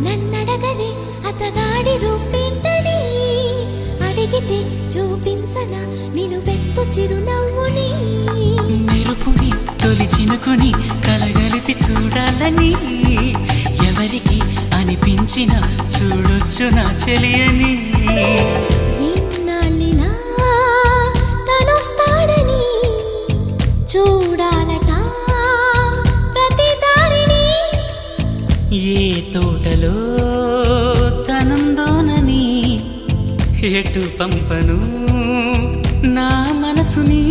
నన్నడగలే అతగాడి రూపేంటని అడిగితే చూపించనా నిలువెత్తు చిరునవ్వుని మెరుపుని తొలి చినుకుని కలగలిపి చూడాలని ఎవరికి అనిపించిన చూడొచ్చు నా చెలియని ఎన్నాళ్ళిలా తనొస్తాడని చూడాలట ప్రతి దారిని ఏ తోటలో తనందోనని ఎటు పంపను నా మనసుని